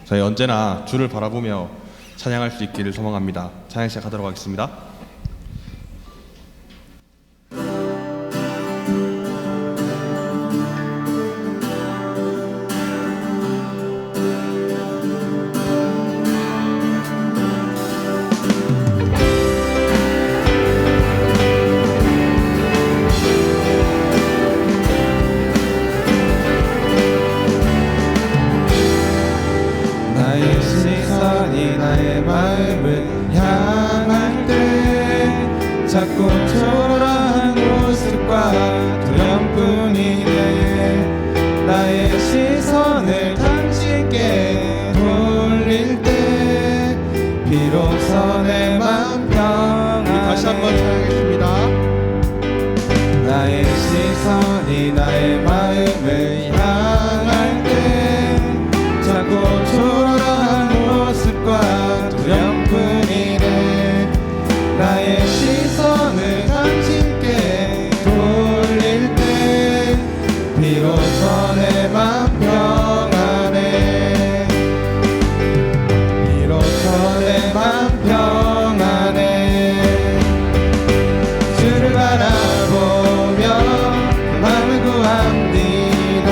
저희 언제나 주를 바라보며 찬양할 수 있기를 소망합니다. 찬양 시작하도록 하겠습니다. 나의 시선이 나의 마음을 향할 때 자꾸 초라한 모습과 두려움뿐이네. 나의 시선을 당신께 돌릴 때 비로소 내 맘 평안해. 다시 한번 찬양하겠습니다. 나의 시선이 나의 마음을 향할 때 자꾸 초라한 모습과 두려움뿐이네. 나의 시선을 당신께 돌릴 때 비로소 내 맘 평안해. 비로소 내 맘 평안해. 주를 바라보며 그 맘을 구합니다.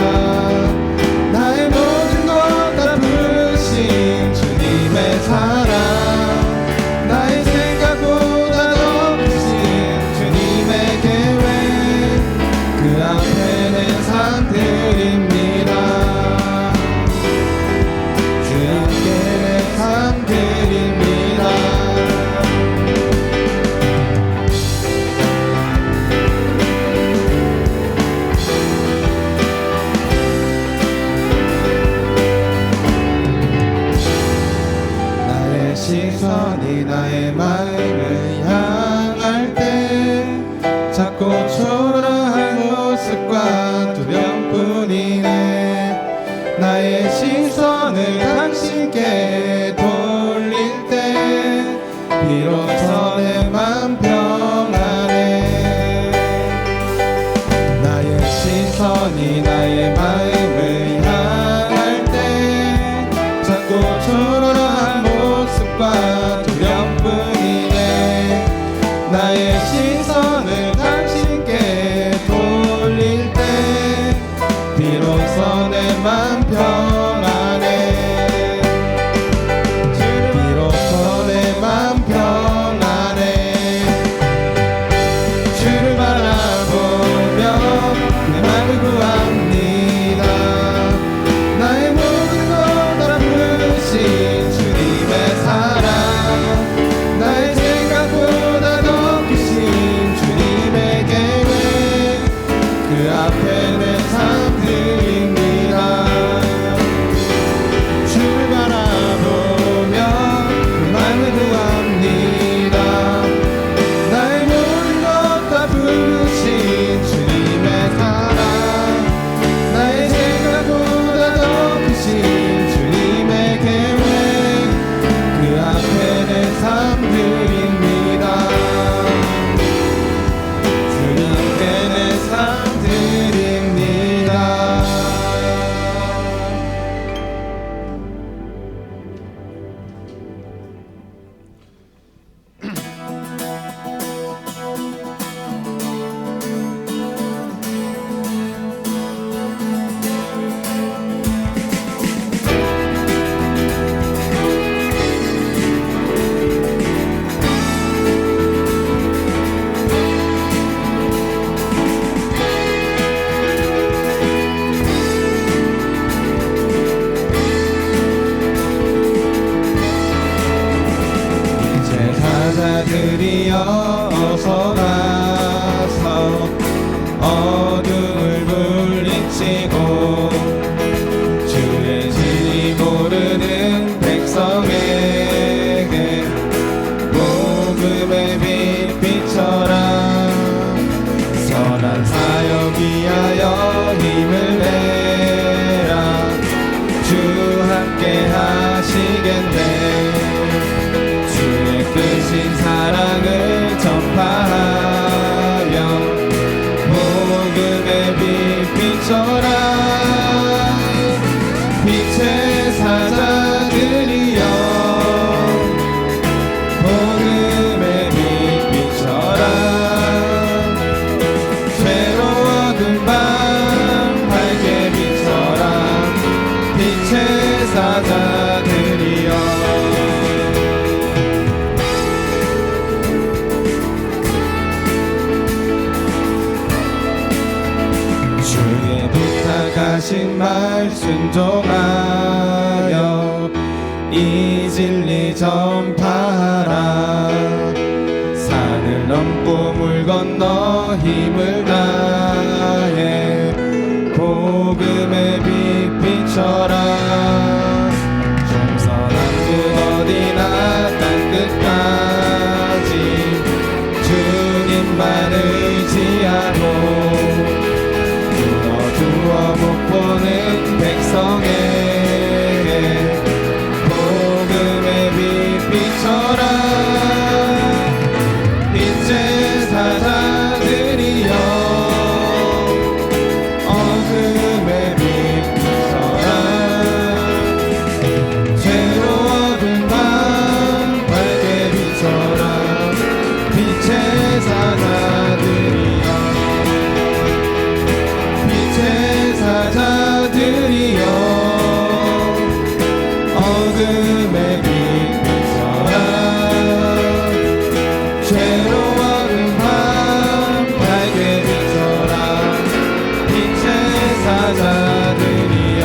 나의 모든 것 다 부으신 주님의 사랑, 나의 생각보다 더 크신 주님의 계획, 그 앞에는 삶 드립니다. 주 앞에 내 삶 드립니다. 나의 시선이 나의 마음을 향할 때 자꾸 초라한 모습과 두려움뿐이네. 나의 시선을 당신께 돌릴 때 비로소 내 맘 평안해. 나의 시선이 나의 마음을 향할 때 자꾸 초라한 모습과 두려움뿐이네. 나의 시선을 당신께 돌릴 때 비로소 내 맘 평안해. 비로소 내 맘 평안해. 주를 바라보며 내 맘을 구합니다. 나의 모든 것 다 부으신 주님의 사랑, 나의 생각보다 더 크신 주님의 계획, 그 앞에 내 삶 드립니다. 주를 바라보며 그 맘을 구합니다. 나의 모든 것 다 부으신 주님의 사랑, 나의 생각보다 더 크신 주님의 계획, 그 앞에 내 삶 드립니다. 주님께 내 삶 드립니다. 제사자들이 어서 가서 어둠을 물리치고 주의 진리 모르는 백성에게 복음의 빛 비춰라. 선한 사역 위하여 힘을 내라. 주 함께 하시겠네. 주의 크신 사랑을 전파하며 복음의 빛 비춰라. 빛의 사자 사자들이여 주의 부탁하신 말 순종하여 이 진리 전파하라 산을 넘고 물 건너 힘을 다해 복음의 빛 비춰라 동서남북 어디나 땅끝까지 주님만 의지하고 두어 못 보는 백성에게 복음의 빛 비춰라 빛의 사자들이여 어둠의 빛 비춰라 죄로 어두운 밤 밝게 비춰라 빛의 사자들이여 빛의 사자들이여 어둠의 빛 비춰라 죄로 어두운 밤 밝게 비춰라 빛의 사자들이여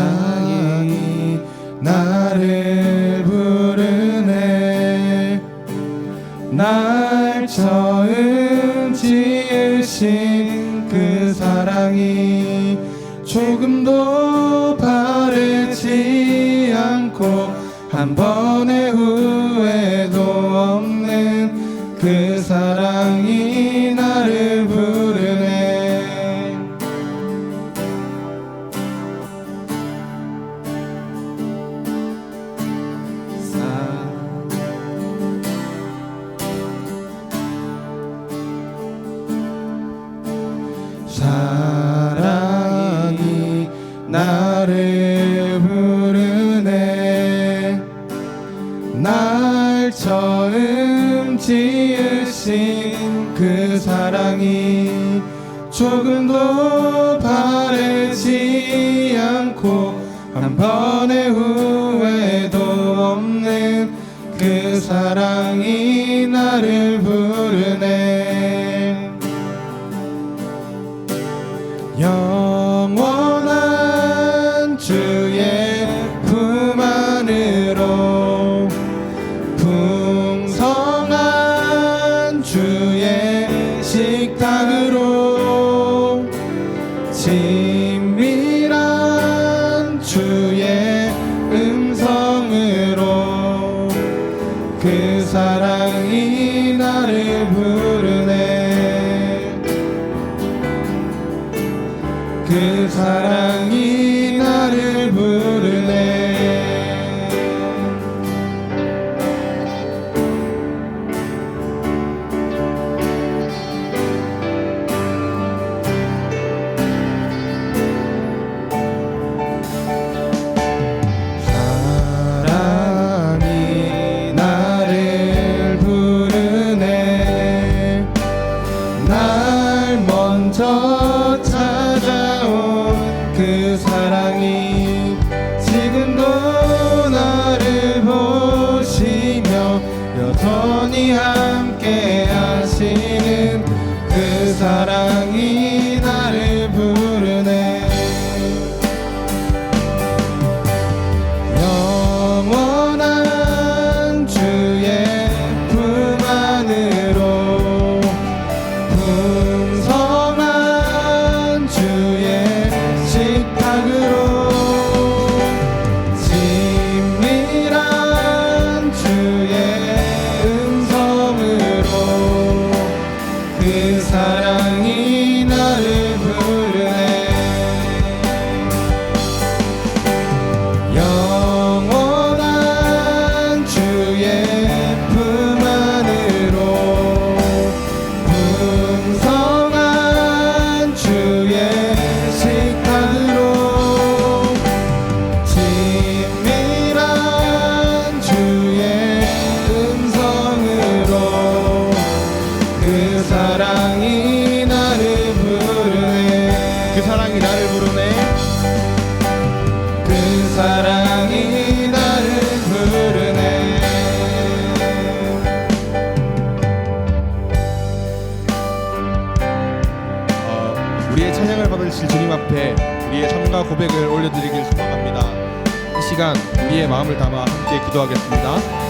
사랑이 나를 부르네 날 처음 지으신 그 사랑이 조금도 바르지 않고 한 번의 후회도 없는 그 사랑이 나를 부르네 사랑이 나를 부르네 날 처음 지으신 그 사랑이 조금도 바르지 않고 한 번의 후회도 없는 그 사랑이 나를 부르네 영원한 주의 품 안으로 풍성한 주의 식탁으로 친밀한 주의 음성으로 그 사랑이 나를 부르네 그 사랑이 나를 부르네 사랑이 나를 부르네 날 먼저 찾아온 사랑이 나를 부르네. 우리의 찬양을 받으실 주님 앞에 우리의 삶과 고백을 올려드리길 소망합니다. 이 시간 우리의 마음을 담아 함께 기도하겠습니다.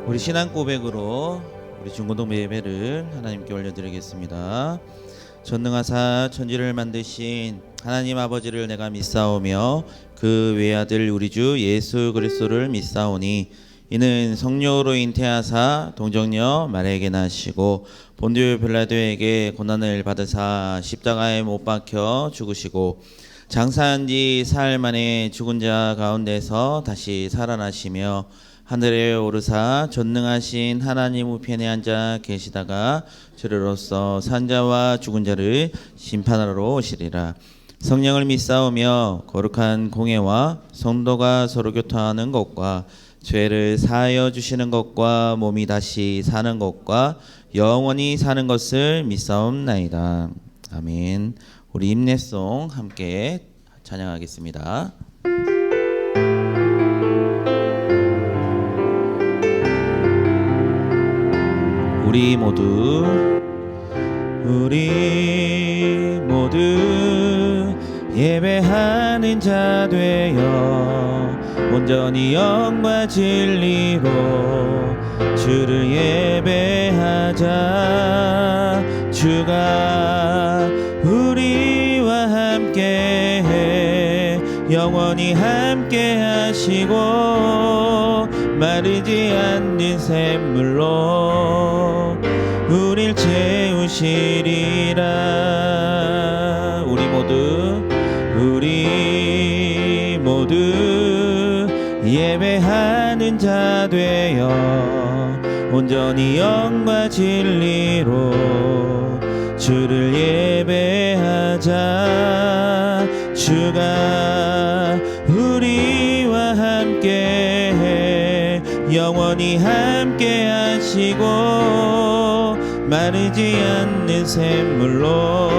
우리 신앙 고백으로 우리 중고동 예배를 하나님께 올려드리겠습니다. 전능하사 천지를 만드신 하나님 아버지를 내가 믿사오며 그 외아들 우리 주 예수 그리스도를 믿사오니 이는 성령으로 잉태하사 동정녀 마리아에게 나시고 본디오 빌라도에게 고난을 받으사 십자가에 못 박혀 죽으시고 장사한 지 사흘 만에 죽은 자 가운데서 다시 살아나시며 하늘에 오르사 전능하신 하나님 우편에 앉아 계시다가 주로서 산자와 죽은 자를 심판하러 오시리라. 성령을 믿사오며 거룩한 공예와 성도가 서로 교통하는 것과 죄를 사하여 주시는 것과 몸이 다시 사는 것과 영원히 사는 것을 믿사옵나이다. 아멘. 우리 임내송 함께 찬양하겠습니다. 우리 모두 예배하는 자 되어 온전히 영과 진리로 주를 예배하자. 주가 우리와 함께해 영원히 함께하시고 마르지 않는 샘물로 우릴 채우시리라. 우리 모두 예배하는 자 되어 온전히 영과 진리로 주를 예배하자. 주가 우리와 함께해 영원히 함께하시고 마르지 않는 샘물로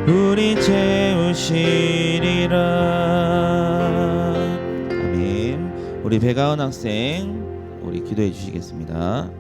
우리 채우시리라. 아멘. 우리 배가은 학생 우리 기도해 주시겠습니다.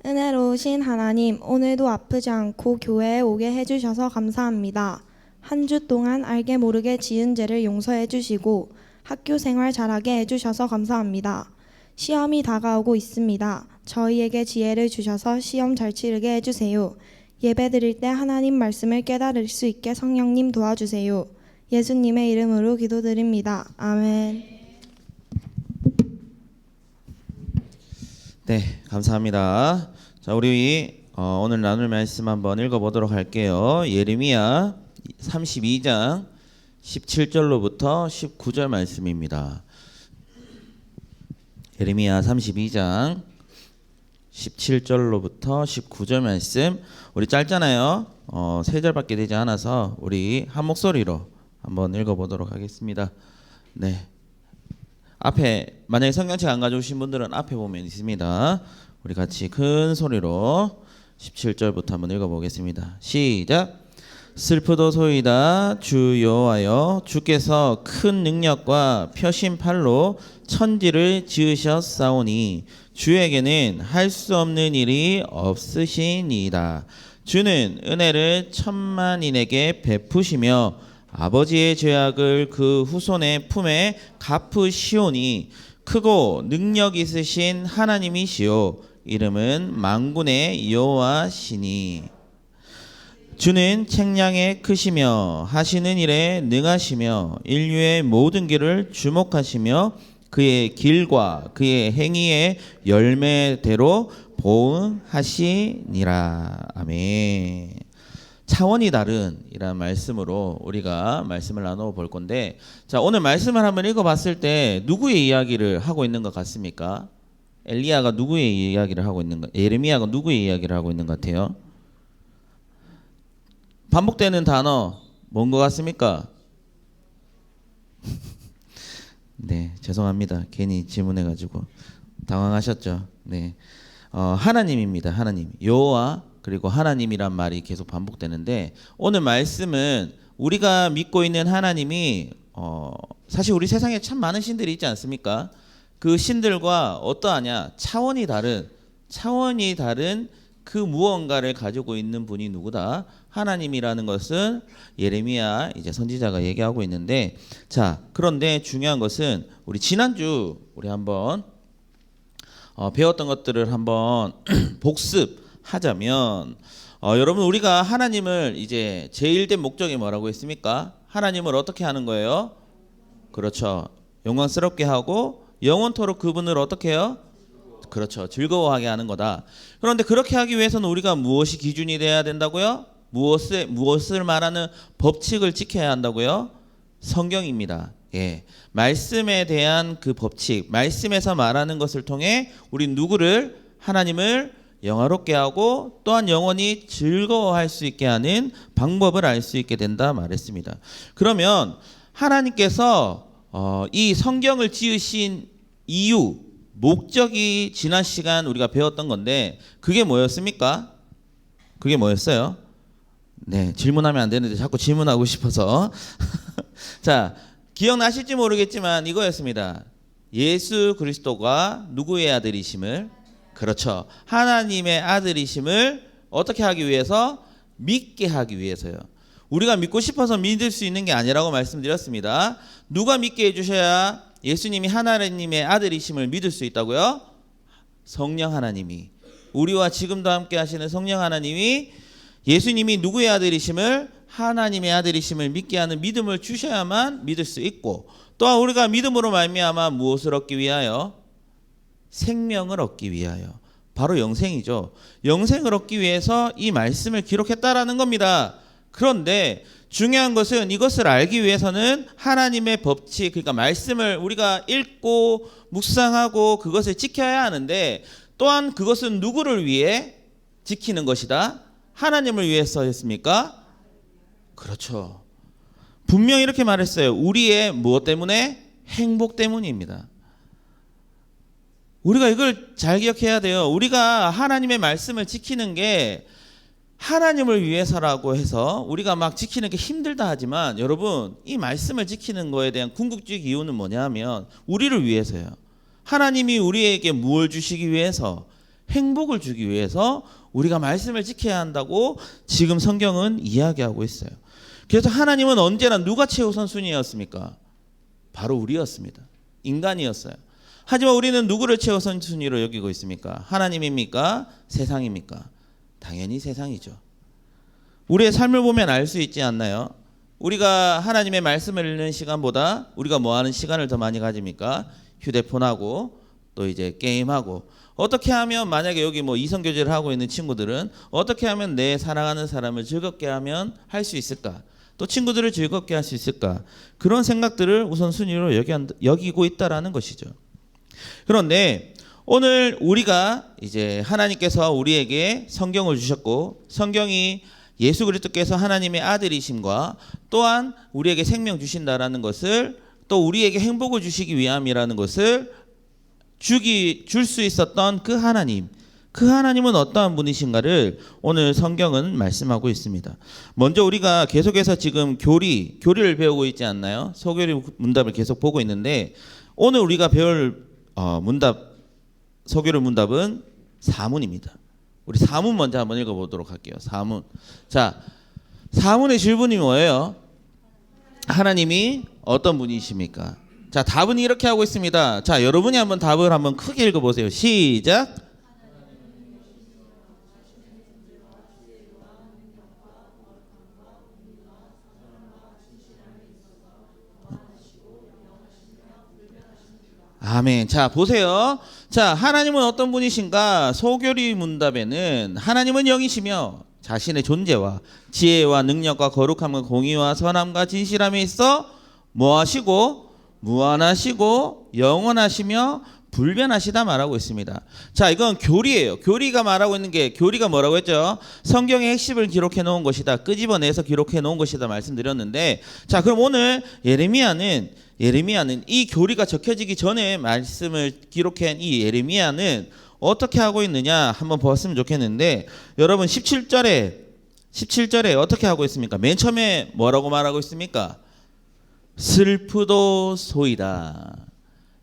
은혜로우신 하나님, 오늘도 아프지 않고 교회에 오게 해주셔서 감사합니다. 한 주 동안 알게 모르게 지은 죄를 용서해 주시고 학교 생활 잘하게 해주셔서 감사합니다. 시험이 다가오고 있습니다. 저희에게 지혜를 주셔서 시험 잘 치르게 해주세요. 예배 드릴 때 하나님 말씀을 깨달을 수 있게 성령님 도와주세요. 예수님의 이름으로 기도드립니다. 아멘. 네, 감사합니다. 자, 우리 오늘 나눌 말씀 한번 읽어보도록 할게요. 예레미야 32장 17절로부터 19절 말씀입니다. 예레미야 32장 17절로부터 19절 말씀. 우리 짧잖아요. 3절밖에 되지 않아서 우리 한 목소리로 한번 읽어보도록 하겠습니다. 네. 앞에 만약에 성경책 안 가져오신 분들은 앞에 보면 있습니다. 우리 같이 큰 소리로 17절부터 한번 읽어보겠습니다. 시작. 슬프도소이다 주 여호와여, 주께서 큰 능력과 펴신 팔로 천지를 지으셨사오니 주에게는 할 수 없는 일이 없으시니이다. 주는 은혜를 천만인에게 베푸시며 아버지의 죄악을 그 후손의 품에 갚으시오니 크고 능력 있으신 하나님이시오. 이름은 만군의 여호와시니. 주는 책량에 크시며 하시는 일에 능하시며 인류의 모든 길을 주목하시며 그의 길과 그의 행위의 열매대로 보응하시니라. 아멘. 차원이 다른 이란 말씀으로 우리가 말씀을 나눠 볼 건데, 자, 오늘 말씀을 한번 읽어봤을 때 누구의 이야기를 하고 있는 것 같습니까? 엘리야가 누구의 이야기를 하고 있는 것, 예레미야가 누구의 이야기를 하고 있는 것 같아요? 반복되는 단어 뭔 것 같습니까? 네, 죄송합니다. 괜히 질문해가지고 당황하셨죠. 네, 하나님입니다. 하나님, 여호와 그리고 하나님이란 말이 계속 반복되는데, 오늘 말씀은 우리가 믿고 있는 하나님이 사실 우리 세상에 참 많은 신들이 있지 않습니까? 그 신들과 어떠하냐, 차원이 다른 그 무언가를 가지고 있는 분이 누구다? 하나님이라는 것은 예레미야 이제 선지자가 얘기하고 있는데, 자, 그런데 중요한 것은 우리 지난주 우리 한번 배웠던 것들을 한번 복습하자면, 여러분, 우리가 하나님을 이제 제일된 목적이 뭐라고 했습니까? 하나님을 어떻게 하는 거예요? 그렇죠. 영광스럽게 하고 영원토록 그분을 어떻게 해요? 그렇죠. 즐거워하게 하는 거다. 그런데 그렇게 하기 위해서는 우리가 무엇이 기준이 돼야 된다고요? 무엇을 말하는 법칙을 지켜야 한다고요? 성경입니다. 예. 말씀에 대한 그 법칙, 말씀에서 말하는 것을 통해 우리 누구를, 하나님을 영화롭게 하고 또한 영원히 즐거워할 수 있게 하는 방법을 알 수 있게 된다 말했습니다. 그러면 하나님께서 이 성경을 지으신 이유, 목적이 지난 시간 우리가 배웠던 건데, 그게 뭐였습니까? 그게 뭐였어요? 네, 질문하면 안 되는데 자꾸 질문하고 싶어서 자, 기억나실지 모르겠지만 이거였습니다. 예수 그리스도가 누구의 아들이심을, 그렇죠, 하나님의 아들이심을 어떻게 하기 위해서? 믿게 하기 위해서요. 우리가 믿고 싶어서 믿을 수 있는 게 아니라고 말씀드렸습니다. 누가 믿게 해주셔야 예수님이 하나님의 아들이심을 믿을 수 있다고요? 성령 하나님이, 우리와 지금도 함께 하시는 성령 하나님이 예수님이 누구의 아들이심을, 하나님의 아들이심을 믿게 하는 믿음을 주셔야만 믿을 수 있고, 또한 우리가 믿음으로 말미암아 무엇을 얻기 위하여? 생명을 얻기 위하여, 바로 영생이죠. 영생을 얻기 위해서 이 말씀을 기록했다라는 겁니다. 그런데 중요한 것은 이것을 알기 위해서는 하나님의 법칙, 그러니까 말씀을 우리가 읽고 묵상하고 그것을 지켜야 하는데, 또한 그것은 누구를 위해 지키는 것이다? 하나님을 위해서였습니까? 그렇죠. 분명히 이렇게 말했어요. 우리의 무엇 때문에? 행복 때문입니다. 우리가 이걸 잘 기억해야 돼요. 우리가 하나님의 말씀을 지키는 게 하나님을 위해서라고 해서 우리가 막 지키는 게 힘들다 하지만, 여러분, 이 말씀을 지키는 거에 대한 궁극적 이유는 뭐냐면 우리를 위해서요. 하나님이 우리에게 무엇을 주시기 위해서? 행복을 주기 위해서 우리가 말씀을 지켜야 한다고 지금 성경은 이야기하고 있어요. 그래서 하나님은 언제나 누가 최우선순위였습니까? 바로 우리였습니다. 인간이었어요. 하지만 우리는 누구를 최우선순위로 여기고 있습니까? 하나님입니까? 세상입니까? 당연히 세상이죠. 우리의 삶을 보면 알 수 있지 않나요? 우리가 하나님의 말씀을 읽는 시간보다 우리가 뭐 하는 시간을 더 많이 가집니까? 휴대폰하고 또 이제 게임하고. 어떻게 하면, 만약에 여기 뭐 이성교제를 하고 있는 친구들은 어떻게 하면 내 사랑하는 사람을 즐겁게 하면 할 수 있을까? 또 친구들을 즐겁게 할 수 있을까? 그런 생각들을 우선순위로 여기고 있다라는 것이죠. 그런데 오늘 우리가 이제 하나님께서 우리에게 성경을 주셨고, 성경이 예수 그리스도께서 하나님의 아들이심과 또한 우리에게 생명 주신다라는 것을, 또 우리에게 행복을 주시기 위함이라는 것을 줄 수 있었던 그 하나님, 그 하나님은 어떠한 분이신가를 오늘 성경은 말씀하고 있습니다. 먼저 우리가 계속해서 지금 교리를 배우고 있지 않나요? 소교리 문답을 계속 보고 있는데, 오늘 우리가 배울 소교리 문답은 사문입니다. 우리 사문 먼저 한번 읽어보도록 할게요. 사문. 자, 사문의 질문이 뭐예요? 하나님이 어떤 분이십니까? 자, 답은 이렇게 하고 있습니다. 자, 여러분이 한번 답을 한번 크게 읽어보세요. 시작. 아멘. 자, 보세요. 자, 하나님은 어떤 분이신가? 소교리 문답에는 하나님은 영이시며 자신의 존재와 지혜와 능력과 거룩함과 공의와 선함과 진실함에 있어 뭐하시고 무한하시고 영원하시며 불변하시다 말하고 있습니다. 자, 이건 교리예요. 교리가 말하고 있는 게, 교리가 뭐라고 했죠? 성경의 핵심을 기록해 놓은 것이다. 끄집어내서 기록해 놓은 것이다 말씀드렸는데, 자, 그럼 오늘 예레미야는 이 교리가 적혀지기 전에 말씀을 기록한 이 예레미야는 어떻게 하고 있느냐 한번 봤으면 좋겠는데, 여러분 17절에 어떻게 하고 있습니까? 맨 처음에 뭐라고 말하고 있습니까? 슬프도소이다.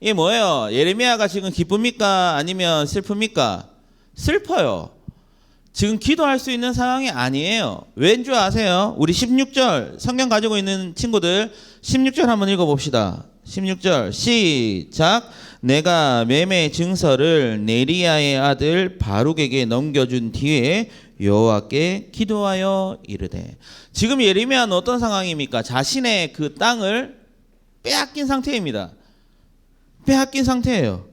이게 뭐예요? 예레미야가 지금 기쁩니까? 아니면 슬픕니까? 슬퍼요. 지금 기도할 수 있는 상황이 아니에요. 왠 줄 아세요? 우리 16절 성경 가지고 있는 친구들 16절 한번 읽어봅시다. 16절 시작. 내가 매매 증서를 네리야의 아들 바룩에게 넘겨준 뒤에 여호와께 기도하여 이르되. 지금 예레미야는 어떤 상황입니까? 자신의 그 땅을 빼앗긴 상태입니다. 빼앗긴 상태예요.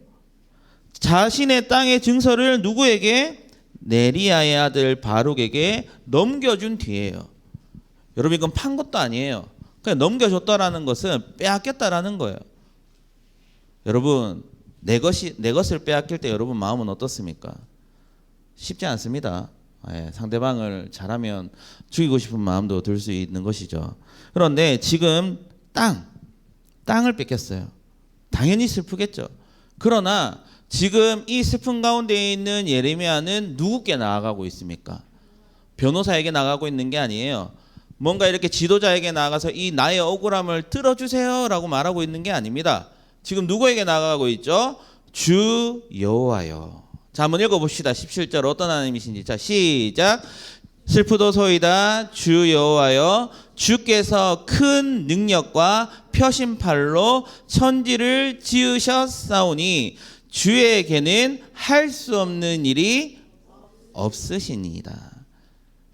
자신의 땅의 증서를 누구에게? 네리야의 아들 바룩에게 넘겨준 뒤에요. 여러분 이건 판 것도 아니에요. 그냥 넘겨줬다라는 것은 빼앗겼다라는 거예요. 여러분 내 것을 빼앗길 때 여러분 마음은 어떻습니까? 쉽지 않습니다. 상대방을 잘하면 죽이고 싶은 마음도 들 수 있는 것이죠. 그런데 지금 땅을 뺏겼어요. 당연히 슬프겠죠. 그러나 지금 이 슬픈 가운데 있는 예레미야는 누구께 나아가고 있습니까? 변호사에게 나가고 있는 게 아니에요. 뭔가 이렇게 지도자에게 나가서 이 나의 억울함을 들어주세요 라고 말하고 있는 게 아닙니다. 지금 누구에게 나가고 있죠? 주 여호와여. 자, 한번 읽어봅시다. 17절 어떤 하나님이신지. 자, 시작. 슬프도소이다 주 여호와여, 주께서 큰 능력과 표심팔로 천지를 지으셨사오니 주에게는 할 수 없는 일이 없으시니이다.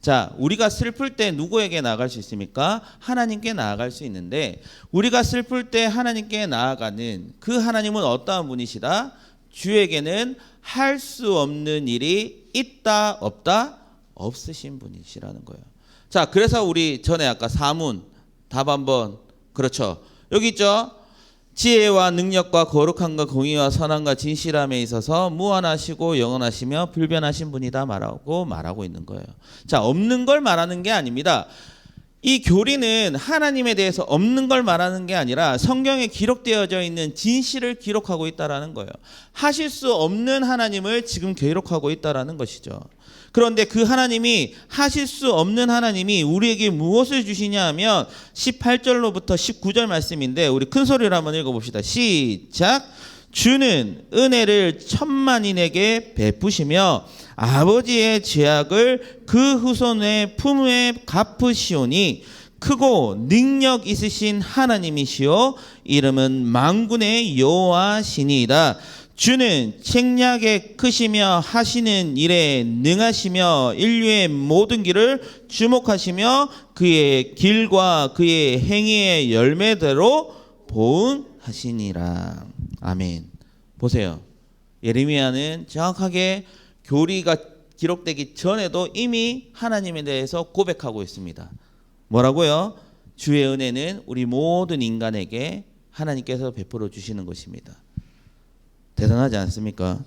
자, 우리가 슬플 때 누구에게 나아갈 수 있습니까? 하나님께 나아갈 수 있는데, 우리가 슬플 때 하나님께 나아가는 그 하나님은 어떠한 분이시다? 주에게는 할 수 없는 일이 있다 없다? 없으신 분이시라는 거예요. 자, 그래서 우리 전에 아까 사문 답 한번, 그렇죠, 여기 있죠. 지혜와 능력과 거룩함과 공의와 선함과 진실함에 있어서 무한하시고 영원하시며 불변하신 분이다 말하고 있는 거예요. 자, 없는 걸 말하는 게 아닙니다. 이 교리는 하나님에 대해서 없는 걸 말하는 게 아니라 성경에 기록되어져 있는 진실을 기록하고 있다라는 거예요. 하실 수 없는 하나님을 지금 기록하고 있다라는 것이죠. 그런데 그 하나님이, 하실 수 없는 하나님이 우리에게 무엇을 주시냐 하면 18절로부터 19절 말씀인데, 우리 큰 소리로 한번 읽어봅시다. 시작. 주는 은혜를 천만인에게 베푸시며 아버지의 죄악을 그 후손의 품에 갚으시오니 크고 능력 있으신 하나님이시오 이름은 만군의 여호와시니이다. 주는 책략에 크시며 하시는 일에 능하시며 인류의 모든 길을 주목하시며 그의 길과 그의 행위의 열매대로 보응하시니라. 아멘. 보세요. 예레미야는 정확하게 교리가 기록되기 전에도 이미 하나님에 대해서 고백하고 있습니다. 뭐라고요? 주의 은혜는 우리 모든 인간에게 하나님께서 베풀어 주시는 것입니다. 대단하지 않습니까?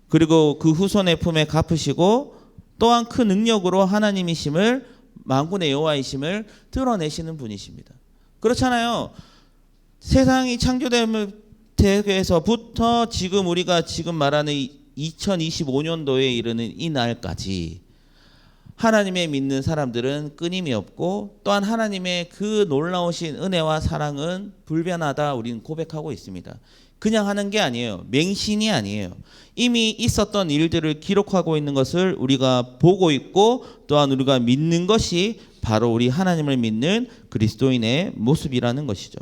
그리고 그 후손의 품에 갚으시고 또한 그 능력으로 하나님이심을, 만군의 여호와이심을 드러내시는 분이십니다. 그렇잖아요. 세상이 창조되면서부터 지금 우리가 지금 말하는 2025년도에 이르는 이 날까지 하나님의 믿는 사람들은 끊임이 없고, 또한 하나님의 그 놀라우신 은혜와 사랑은 불변하다 우리는 고백하고 있습니다. 그냥 하는 게 아니에요. 맹신이 아니에요. 이미 있었던 일들을 기록하고 있는 것을 우리가 보고 있고, 또한 우리가 믿는 것이 바로 우리 하나님을 믿는 그리스도인의 모습이라는 것이죠.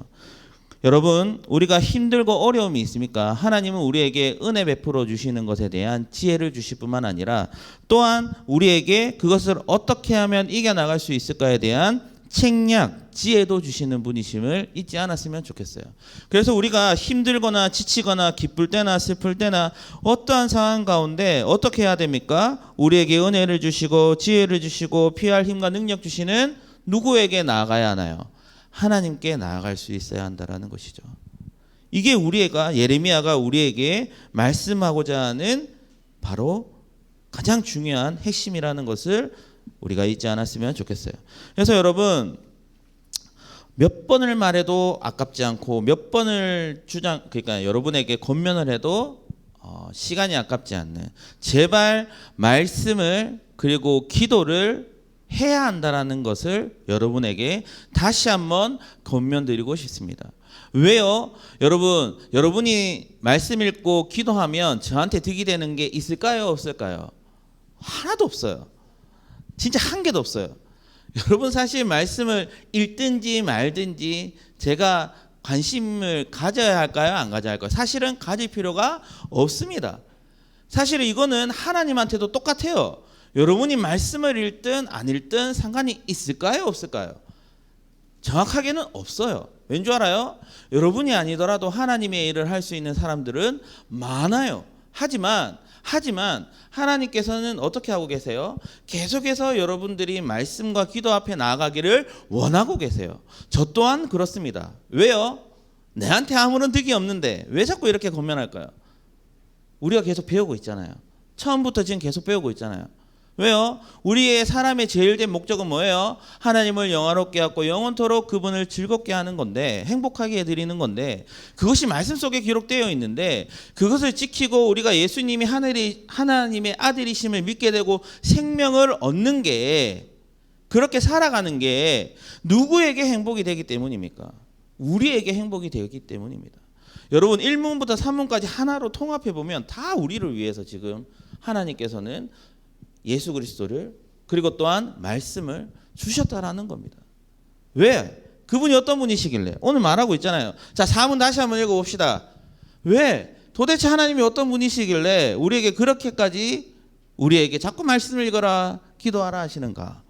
여러분, 우리가 힘들고 어려움이 있습니까? 하나님은 우리에게 은혜 베풀어 주시는 것에 대한 지혜를 주실 뿐만 아니라 또한 우리에게 그것을 어떻게 하면 이겨나갈 수 있을까에 대한 책략, 지혜도 주시는 분이심을 잊지 않았으면 좋겠어요. 그래서 우리가 힘들거나 지치거나 기쁠 때나 슬플 때나 어떠한 상황 가운데 어떻게 해야 됩니까? 우리에게 은혜를 주시고 지혜를 주시고 피할 힘과 능력 주시는 누구에게 나아가야 하나요? 하나님께 나아갈 수 있어야 한다라는 것이죠. 이게 예레미야가 우리에게 말씀하고자 하는 바로 가장 중요한 핵심이라는 것을 우리가 잊지 않았으면 좋겠어요. 그래서 여러분, 몇 번을 말해도 아깝지 않고 몇 번을 그러니까 여러분에게 권면을 해도 시간이 아깝지 않는, 제발 말씀을 그리고 기도를 해야 한다라는 것을 여러분에게 다시 한번 권면드리고 싶습니다. 왜요? 여러분이 말씀 읽고 기도하면 저한테 득이 되는 게 있을까요? 없을까요? 하나도 없어요. 진짜 한 개도 없어요. 여러분, 사실 말씀을 읽든지 말든지 제가 관심을 가져야 할까요? 안 가져야 할까요? 사실은 가질 필요가 없습니다. 사실은 이거는 하나님한테도 똑같아요. 여러분이 말씀을 읽든 안 읽든 상관이 있을까요? 없을까요? 정확하게는 없어요. 왠 줄 알아요? 여러분이 아니더라도 하나님의 일을 할 수 있는 사람들은 많아요. 하지만 하나님께서는 어떻게 하고 계세요? 계속해서 여러분들이 말씀과 기도 앞에 나아가기를 원하고 계세요. 저 또한 그렇습니다. 왜요? 내한테 아무런 득이 없는데 왜 자꾸 이렇게 권면할까요? 우리가 계속 배우고 있잖아요. 처음부터 지금 계속 배우고 있잖아요. 왜요? 우리의 사람의 제일 된 목적은 뭐예요? 하나님을 영화롭게 하고 영원토록 그분을 즐겁게 하는 건데, 행복하게 해드리는 건데, 그것이 말씀 속에 기록되어 있는데, 그것을 지키고 우리가 예수님이 하나님의 아들이심을 믿게 되고 생명을 얻는 게, 그렇게 살아가는 게 누구에게 행복이 되기 때문입니까? 우리에게 행복이 되기 때문입니다. 여러분, 1문부터 3문까지 하나로 통합해 보면 다 우리를 위해서 지금 하나님께서는 예수 그리스도를 그리고 또한 말씀을 주셨다라는 겁니다. 왜? 그분이 어떤 분이시길래? 오늘 말하고 있잖아요. 자, 4문 다시 한번 읽어봅시다. 왜? 도대체 하나님이 어떤 분이시길래 우리에게 그렇게까지 우리에게 자꾸 말씀을 읽어라, 기도하라 하시는가?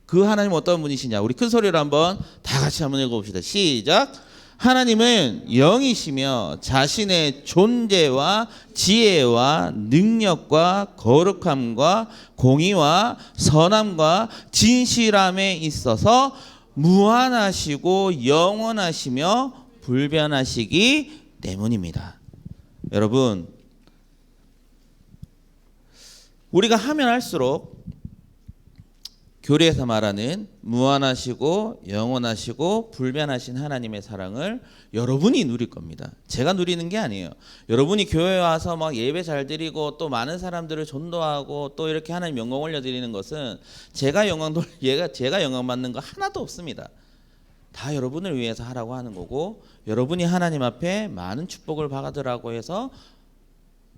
그 하나님은 어떤 분이시냐? 우리 큰 소리로 한번 다 같이 한번 읽어봅시다. 시작. 하나님은 영이시며 자신의 존재와 지혜와 능력과 거룩함과 공의와 선함과 진실함에 있어서 무한하시고 영원하시며 불변하시기 때문입니다. 여러분, 우리가 하면 할수록 교리에서 말하는 무한하시고 영원하시고 불변하신 하나님의 사랑을 여러분이 누릴 겁니다. 제가 누리는 게 아니에요. 여러분이 교회에 와서 막 예배 잘 드리고 또 많은 사람들을 전도하고 또 이렇게 하나님 영광 올려드리는 것은 제가 영광 받는 거 하나도 없습니다. 다 여러분을 위해서 하라고 하는 거고, 여러분이 하나님 앞에 많은 축복을 받으라고 해서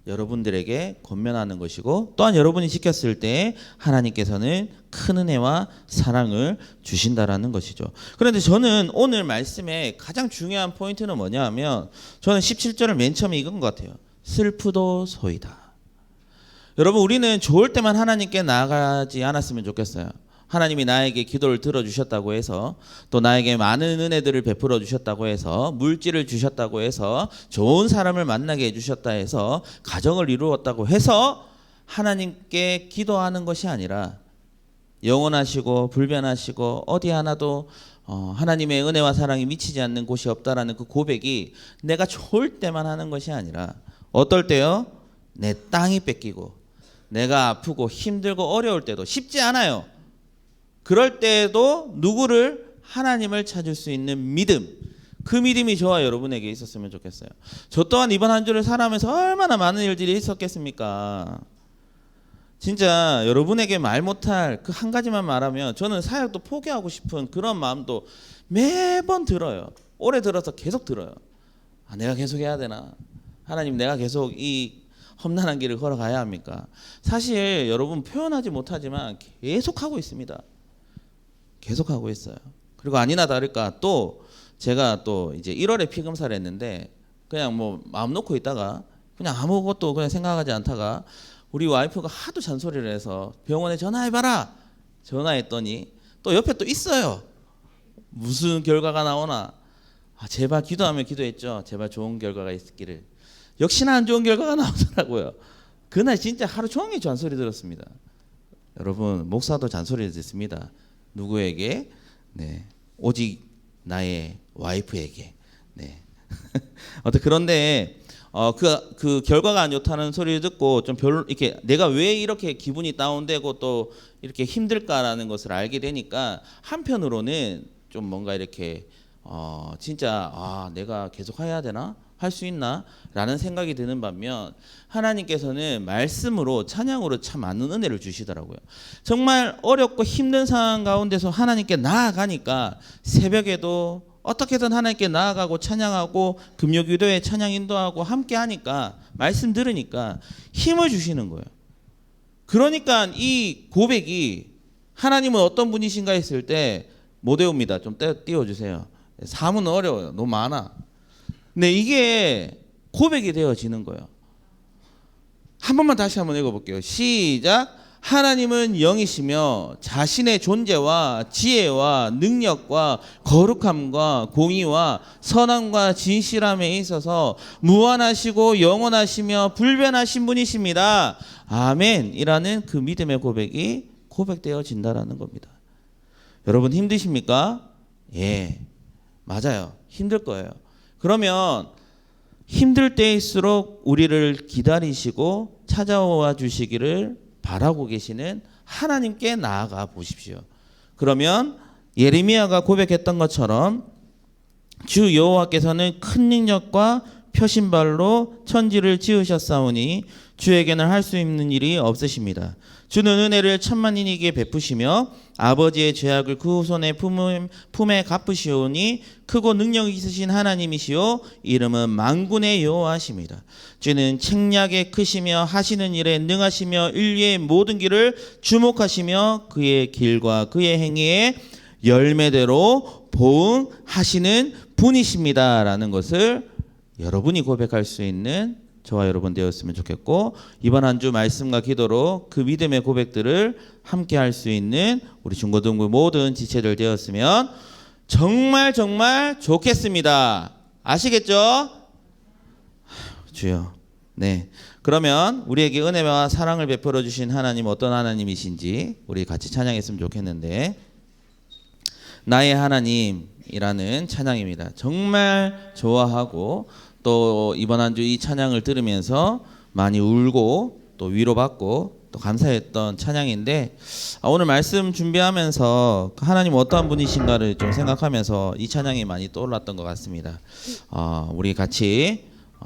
여러분들에게 권면하는 것이고, 또한 여러분이 지켰을 때 하나님께서는 큰 은혜와 사랑을 주신다라는 것이죠. 그런데 저는 오늘 말씀의 가장 중요한 포인트는 뭐냐 하면, 저는 17절을 맨 처음에 읽은 것 같아요. 슬프도소이다. 여러분, 우리는 좋을 때만 하나님께 나아가지 않았으면 좋겠어요. 하나님이 나에게 기도를 들어주셨다고 해서, 또 나에게 많은 은혜들을 베풀어 주셨다고 해서, 물질을 주셨다고 해서, 좋은 사람을 만나게 해주셨다 해서, 가정을 이루었다고 해서 하나님께 기도하는 것이 아니라, 영원하시고 불변하시고 어디 하나도 하나님의 은혜와 사랑이 미치지 않는 곳이 없다라는 그 고백이 내가 좋을 때만 하는 것이 아니라, 어떨 때요? 내 땅이 뺏기고 내가 아프고 힘들고 어려울 때도, 쉽지 않아요. 그럴 때에도 누구를? 하나님을 찾을 수 있는 믿음, 그 믿음이 저와 여러분에게 있었으면 좋겠어요. 저 또한 이번 한 주를 살아가면서 얼마나 많은 일들이 있었겠습니까? 진짜 여러분에게 말 못할 그 한 가지만 말하면, 저는 사역도 포기하고 싶은 그런 마음도 매번 들어요. 올해 들어서 계속 들어요. 내가 계속 해야 되나? 하나님, 내가 계속 이 험난한 길을 걸어가야 합니까? 사실 여러분, 표현하지 못하지만 계속 하고 있습니다. 계속 하고 있어요. 그리고 아니나 다를까 또 제가 또 이제 1월에 피검사를 했는데, 그냥 뭐 마음 놓고 있다가 그냥 아무것도 그냥 생각하지 않다가 우리 와이프가 하도 잔소리를 해서 병원에 전화해봐라. 전화했더니 또 옆에 또 있어요. 무슨 결과가 나오나? 제발 기도하며 기도했죠. 제발 좋은 결과가 있기를. 역시나 안 좋은 결과가 나오더라고요. 그날 진짜 하루 종일 잔소리 들었습니다. 여러분, 목사도 잔소리 듣습니다. 누구에게? 네, 오직 나의 와이프에게. 네. 그런데 그 결과가 안 좋다는 소리를 듣고 좀 별로 이렇게 내가 왜 이렇게 기분이 다운되고 또 이렇게 힘들까라는 것을 알게 되니까 한편으로는 좀 뭔가 이렇게 진짜 내가 계속 해야 되나? 할 수 있나? 라는 생각이 드는 반면 하나님께서는 말씀으로 찬양으로 참 많은 은혜를 주시더라고요. 정말 어렵고 힘든 상황 가운데서 하나님께 나아가니까 새벽에도 어떻게든 하나님께 나아가고 찬양하고 금요기도에 찬양 인도하고 함께 하니까 말씀 들으니까 힘을 주시는 거예요. 그러니까 이 고백이 하나님은 어떤 분이신가 했을 때 못 외웁니다. 좀 띄워주세요. 사문은 어려워요. 너무 많아. 근데 이게 고백이 되어지는 거예요. 한 번만 다시 한번 읽어볼게요. 시작. 하나님은 영이시며 자신의 존재와 지혜와 능력과 거룩함과 공의와 선함과 진실함에 있어서 무한하시고 영원하시며 불변하신 분이십니다. 아멘이라는 그 믿음의 고백이 고백되어진다라는 겁니다. 여러분 힘드십니까? 예, 맞아요. 힘들 거예요. 그러면 힘들 때일수록 우리를 기다리시고 찾아와 주시기를 바라고 계시는 하나님께 나아가 보십시오. 그러면 예레미야가 고백했던 것처럼 주 여호와께서는 큰 능력과 표신발로 천지를 지으셨사오니 주에게는 할 수 있는 일이 없으십니다. 주는 은혜를 천만인에게 베푸시며 아버지의 죄악을 그 후손의 품에 갚으시오니 크고 능력 있으신 하나님이시오 이름은 만군의 여호와십니다. 주는 책략에 크시며 하시는 일에 능하시며 인류의 모든 길을 주목하시며 그의 길과 그의 행위에 열매대로 보응하시는 분이십니다 라는 것을 여러분이 고백할 수 있는 저와 여러분 되었으면 좋겠고, 이번 한 주 말씀과 기도로 그 믿음의 고백들을 함께 할 수 있는 우리 중고등부 모든 지체들 되었으면 정말 정말 좋겠습니다. 아시겠죠? 주여. 네. 그러면 우리에게 은혜와 사랑을 베풀어 주신 하나님 어떤 하나님이신지 우리 같이 찬양했으면 좋겠는데, 나의 하나님이라는 찬양입니다. 정말 좋아하고 또 이번 한 주 이 찬양을 들으면서 많이 울고 또 위로받고 또 감사했던 찬양인데, 오늘 말씀 준비하면서 하나님 어떠한 분이신가를 좀 생각하면서 이 찬양이 많이 떠올랐던 것 같습니다. 우리 같이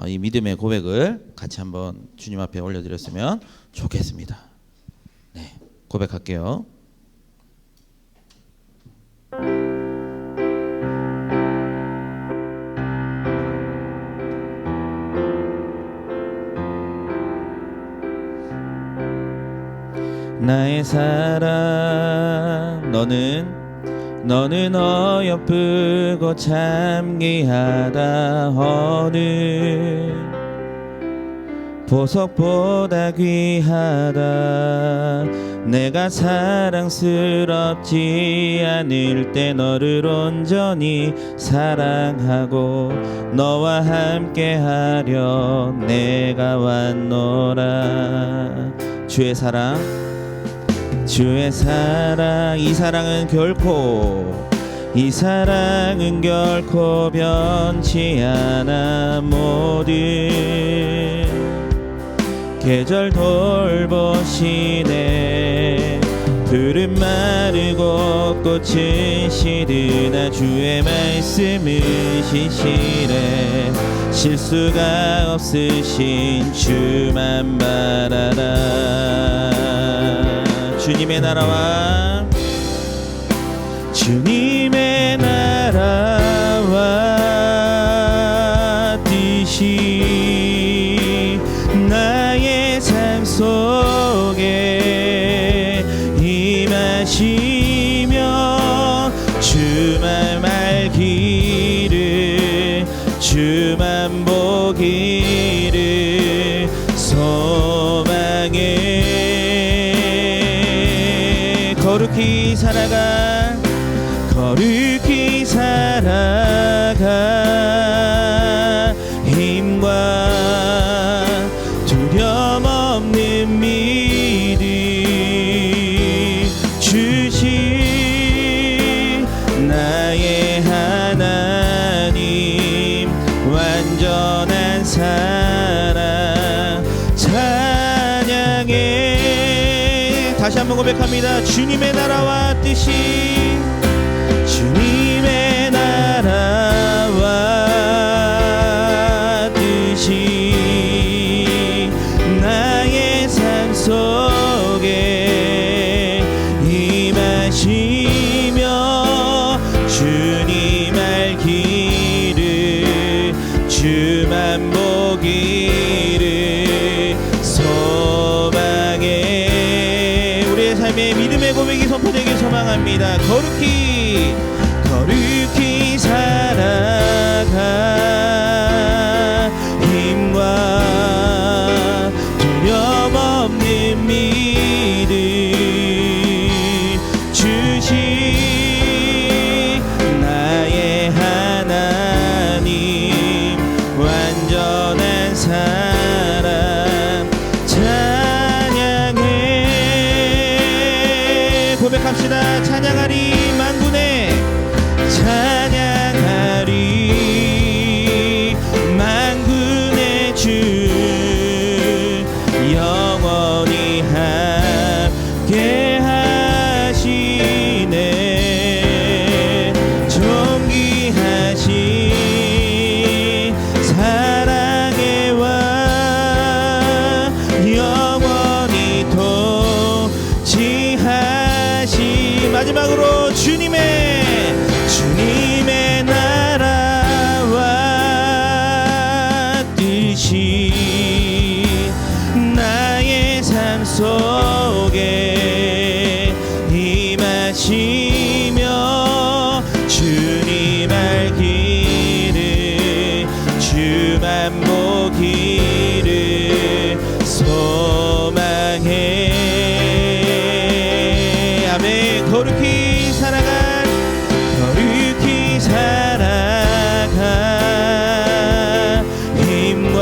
이 믿음의 고백을 같이 한번 주님 앞에 올려드렸으면 좋겠습니다. 네, 고백할게요. 나의 사랑 너는 어여쁘고 참 귀하다. 어느 보석보다 귀하다. 내가 사랑스럽지 않을 때 너를 온전히 사랑하고 너와 함께하려 내가 왔노라. 주의 사랑, 이 사랑은 결코 변치 않아. 모든 계절 돌보시네. 풀은 마르고 꽃은 시드나 주의 말씀을 신실해. 실수가 없으신 주만 바라라. 주님의 나라와 뜻이 나의 삶 속에 임하시며 주만 알기를 주만 보기를 소망해. 거룩히 살아가 거룩히 살아가 힘과 두려움 없는 믿음 주신 나의 하나님 완전한 사랑 찬양해. 다시 한번 고백합니다. 주님의 나라와 뜻이 주님의 나라와 뜻이 나의 삶 속에 임하시며 주님 알기를 주만 보기를 소망해. 우리의 삶에 믿음의 고백이 선포되길 소망합니다. 거룩히 살아가 힘과 두려움 없는 믿음 주신 나의 하나님 완전한 사랑 찬양해. 고백합시다. 찬양하리 만군의 찬양하리 만군의 주 영원히 함께 하시네. 존귀하신 사랑의 왕 영원히 통치하신. 마지막으로 주님의 나라와 뜻이 나의 삶 속에 임하시며 주님 알기를 주만 보기를 소망해. 아멘. 거룩히 살아가 힘과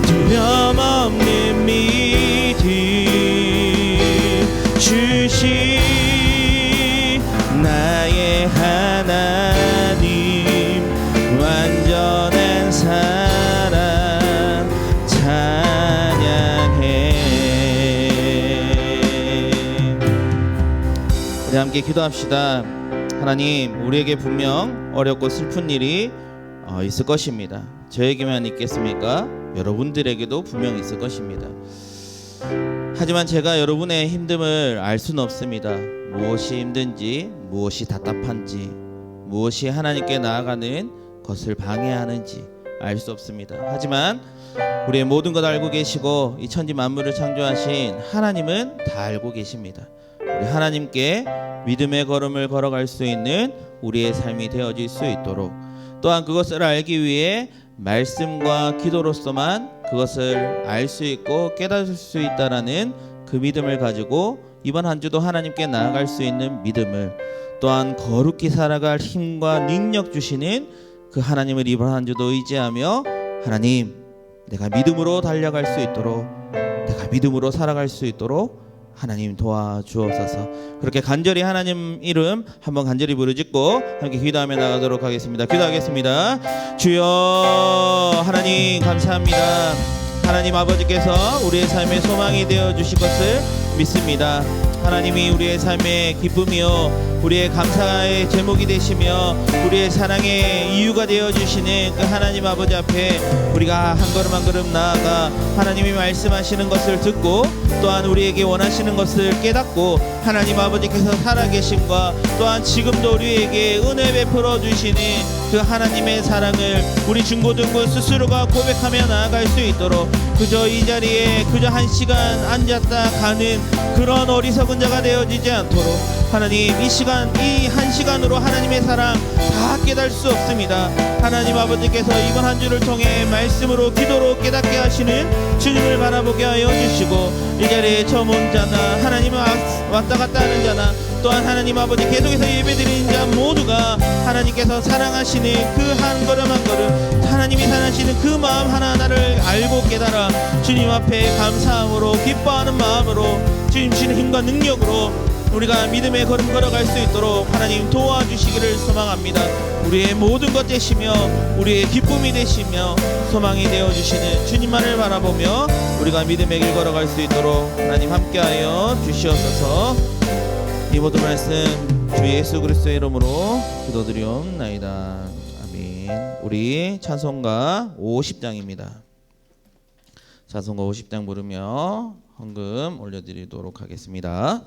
두려움 없는 믿음 주신 나의 하나님 완전한 사랑 찬양해. 우리 함께 기도합시다. 하나님, 우리에게 분명 어렵고 슬픈 일이 있을 것입니다. 저에게만 있겠습니까? 여러분들에게도 분명 있을 것입니다. 하지만 제가 여러분의 힘듦을 알 수는 없습니다. 무엇이 힘든지, 무엇이 답답한지, 무엇이 하나님께 나아가는 것을 방해하는지 알 수 없습니다. 하지만 우리의 모든 것 알고 계시고 이 천지 만물을 창조하신 하나님은 다 알고 계십니다. 우리 하나님께 믿음의 걸음을 걸어갈 수 있는 우리의 삶이 되어질 수 있도록, 또한 그것을 알기 위해 말씀과 기도로서만 그것을 알 수 있고 깨달을 수 있다라는 그 믿음을 가지고 이번 한 주도 하나님께 나아갈 수 있는 믿음을, 또한 거룩히 살아갈 힘과 능력 주시는 그 하나님을 이번 한 주도 의지하며, 하나님, 내가 믿음으로 달려갈 수 있도록, 내가 믿음으로 살아갈 수 있도록 하나님 도와주옵소서. 그렇게 간절히 하나님 이름 한번 간절히 부르짖고 함께 기도하며 나가도록 하겠습니다. 기도하겠습니다. 주여, 하나님 감사합니다. 하나님 아버지께서 우리의 삶의 소망이 되어 주실 것을 믿습니다. 하나님이 우리의 삶의 기쁨이요 우리의 감사의 제목이 되시며 우리의 사랑의 이유가 되어주시는 그 하나님 아버지 앞에 우리가 한 걸음 한 걸음 나아가 하나님이 말씀하시는 것을 듣고 또한 우리에게 원하시는 것을 깨닫고 하나님 아버지께서 살아계심과 또한 지금도 우리에게 은혜 베풀어 주시는 그 하나님의 사랑을 우리 중고등부 스스로가 고백하며 나아갈 수 있도록, 그저 이 자리에 그저 한 시간 앉았다 가는 그런 어리석은 자가 되어지지 않도록 하나님 이 시간 이 한 시간으로 하나님의 사랑 다 깨달을 수 없습니다. 하나님 아버지께서 이번 한 주를 통해 말씀으로 기도로 깨닫게 하시는 주님을 바라보게 하여 주시고, 이 자리에 처음 온 자나 하나님을 왔다 갔다 하는 자나 또한 하나님 아버지 계속해서 예배드리는 자 모두가 하나님께서 사랑하시는 그 한 걸음 한 걸음 하나님이 사랑하시는 그 마음 하나하나를 알고 깨달아 주님 앞에 감사함으로 기뻐하는 마음으로 주님 주시는 힘과 능력으로 우리가 믿음의 걸음 걸어갈 수 있도록 하나님 도와주시기를 소망합니다. 우리의 모든 것 되시며 우리의 기쁨이 되시며 소망이 되어주시는 주님만을 바라보며 우리가 믿음의 길 걸어갈 수 있도록 하나님 함께하여 주시옵소서. 이 모든 말씀 주 예수 그리스도의 이름으로 기도드리옵나이다. 아멘. 우리 찬송가 50장입니다. 찬송가 50장 부르며 헌금 올려드리도록 하겠습니다.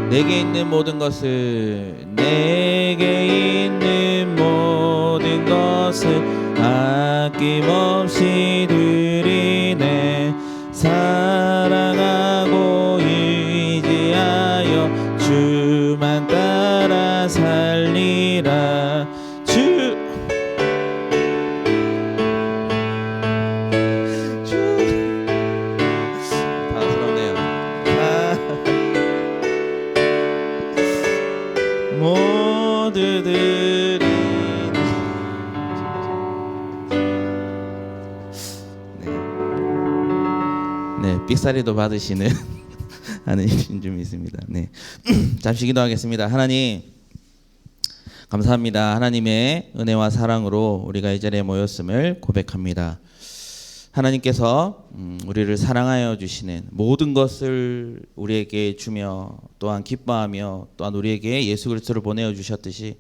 내게 있는 모든 것을 내게 있는 모든 것을 아낌없이 드리네. 사랑하고 의지하여 주만 따라 살리라. 당스럽네요. 모두들이 네, 삑사리도 받으시는 하나님이신 줄 믿습니다. 네, 잠시 기도하겠습니다. 하나님 감사합니다. 하나님의 은혜와 사랑으로 우리가 이 자리에 모였음을 고백합니다. 하나님께서 우리를 사랑하여 주시는 모든 것을 우리에게 주며 또한 기뻐하며 또한 우리에게 예수 그리스도를 보내어 주셨듯이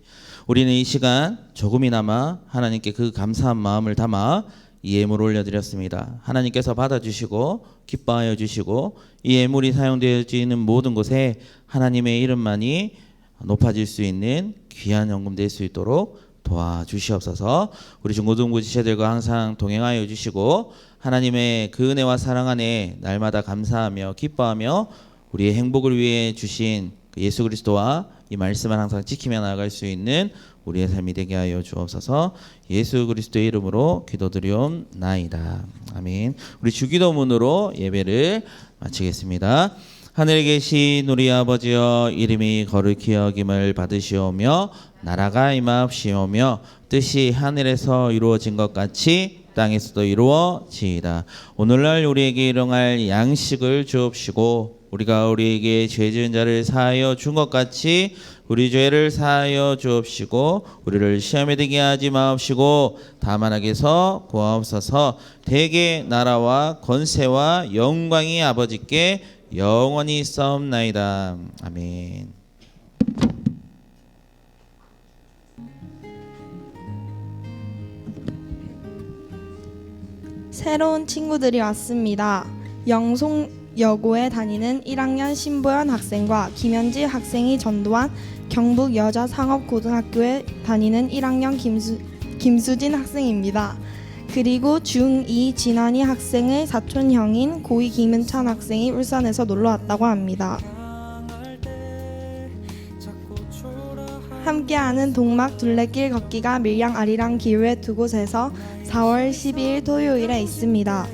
우리는 이 시간 조금이나마 하나님께 그 감사한 마음을 담아 이 예물을 올려드렸습니다. 하나님께서 받아주시고 기뻐하여 주시고 이 예물이 사용되어지는 모든 곳에 하나님의 이름만이 높아질 수 있는 귀한 헌금 될 수 있도록 도와주시옵소서. 우리 중고등부 지체들과 항상 동행하여 주시고 하나님의 그 은혜와 사랑 안에 날마다 감사하며 기뻐하며 우리의 행복을 위해 주신 그 예수 그리스도와 이 말씀을 항상 지키며 나아갈 수 있는 우리의 삶이 되게 하여 주옵소서. 예수 그리스도의 이름으로 기도드리옵나이다. 아멘. 우리 주기도문으로 예배를 마치겠습니다. 하늘에 계신 우리 아버지여, 이름이 거룩히 여김을 받으시오며 나라가 임하옵시오며 뜻이 하늘에서 이루어진 것 같이 땅에서도 이루어지이다. 오늘날 우리에게 일용할 양식을 주옵시고 우리가 우리에게 죄 지은 자를 사하여 준 것 같이 우리 죄를 사하여 주옵시고 우리를 시험에 들게 하지 마옵시고 다만 악에서 구하옵소서. 대개 나라와 권세와 영광이 아버지께 영원히 있사옵나이다. 아멘. 새로운 친구들이 왔습니다. 영송여고에 다니는 1학년 신보연 학생과 김현지 학생이 전도한 경북여자상업고등학교에 다니는 1학년 김수진 학생입니다. 그리고 중2 진환이 학생의 사촌형인 고2 김은찬 학생이 울산에서 놀러왔다고 합니다. 함께하는 동막 둘레길 걷기가 밀양 아리랑 기로에 두 곳에서 4월 12일 토요일에 있습니다.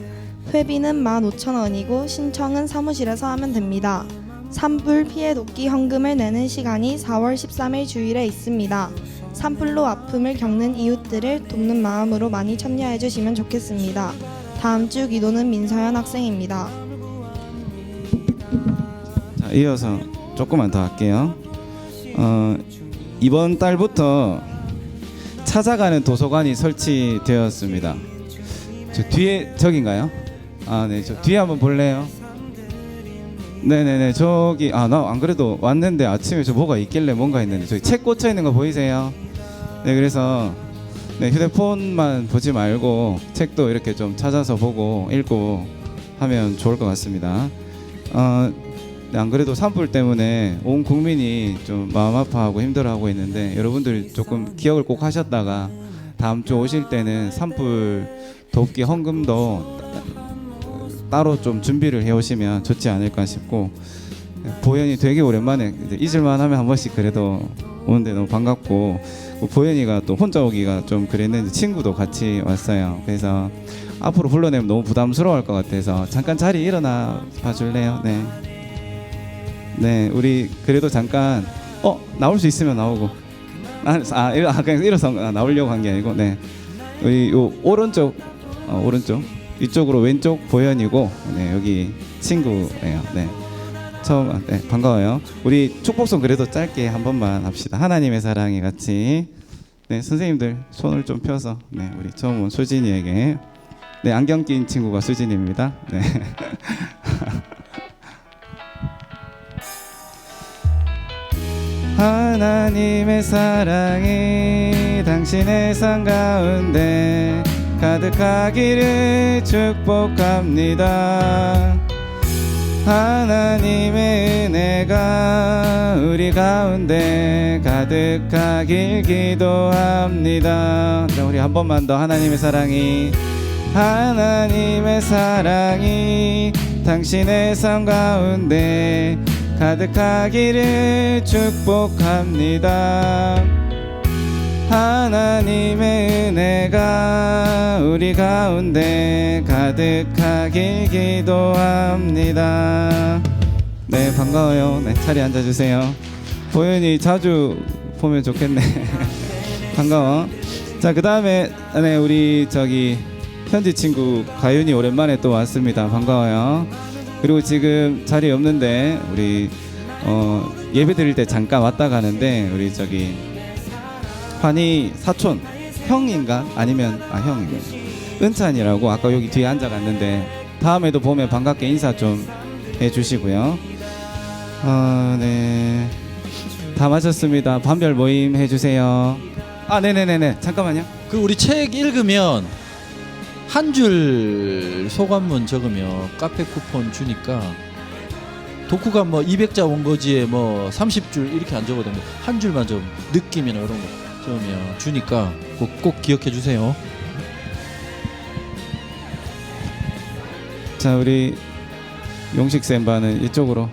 회비는 15,000원이고 신청은 사무실에서 하면 됩니다. 산불 피해 돕기 헌금을 내는 시간이 4월 13일 주일에 있습니다. 산불로 아픔을 겪는 이웃들을 돕는 마음으로 많이 참여해 주시면 좋겠습니다. 다음 주 기도는 민서연 학생입니다. 자, 이어서 조금만 더 할게요. 이번 달부터 찾아가는 도서관이 설치되었습니다. 저 뒤에 저긴가요? 아, 네, 저 뒤에 한번 볼래요? 네네네, 저기 나 안 그래도 왔는데 아침에 저 뭐가 있길래 뭔가 했는데 저기 책 꽂혀 있는 거 보이세요? 네, 그래서 네, 휴대폰만 보지 말고 책도 이렇게 좀 찾아서 보고 읽고 하면 좋을 것 같습니다. 네, 안 그래도 산불 때문에 온 국민이 좀 마음 아파하고 힘들어하고 있는데 여러분들 조금 기억을 꼭 하셨다가 다음 주 오실 때는 산불 돕기 헌금도 따로 좀 준비를 해오시면 좋지 않을까 싶고, 보현이 되게 오랜만에 잊을만 하면 한 번씩 그래도 오는데 너무 반갑고, 뭐 보현이가 또 혼자 오기가 좀 그랬는데 친구도 같이 왔어요. 그래서 앞으로 불러내면 너무 부담스러워할 것 같아서 잠깐 자리 일어나 봐줄래요? 네. 네, 우리 그래도 잠깐 나올 수 있으면 나오고 그냥 일어서 나오려고 한 게 아니고 네. 우리 요 오른쪽 이쪽으로 왼쪽 보현이고 네, 여기 친구예요. 네. 처음 네, 반가워요. 우리 축복송 그래도 짧게 한 번만 합시다. 하나님의 사랑이 같이. 네, 선생님들 손을 좀 펴서 네, 우리 처음 온 수진이에게 네, 안경 낀 친구가 수진입니다. 네. 하나님의 사랑이 당신의 삶 가운데 가득하기를 축복합니다. 하나님의 은혜가 우리 가운데 가득하길 기도합니다. 자, 우리 한 번만 더. 하나님의 사랑이 당신의 삶 가운데 가득하기를 축복합니다. 하나님의 은혜가 우리 가운데 가득하길 기도합니다. 네, 반가워요. 네, 자리 앉아주세요. 보현이 자주 보면 좋겠네. 반가워. 자, 그 다음에 네, 우리 현지 친구 가윤이 오랜만에 또 왔습니다. 반가워요. 그리고 지금 자리 없는데 우리 예배 드릴 때 잠깐 왔다 가는데 우리 환희 사촌 형인가 아니면 형이고 은찬이라고 아까 여기 뒤에 앉아 갔는데 다음에도 보면 반갑게 인사 좀 해주시고요. 네, 다 마쳤습니다. 반별 모임 해주세요. 네네네네, 잠깐만요. 그 우리 책 읽으면 한 줄 소감문 적으면 카페 쿠폰 주니까 독후감 200자 원고지에 30줄 이렇게 안 적어도 한 줄만 좀 느낌이나 이런 거 적으면 주니까 꼭 기억해 주세요. 자, 우리 용식 쌤바는 이쪽으로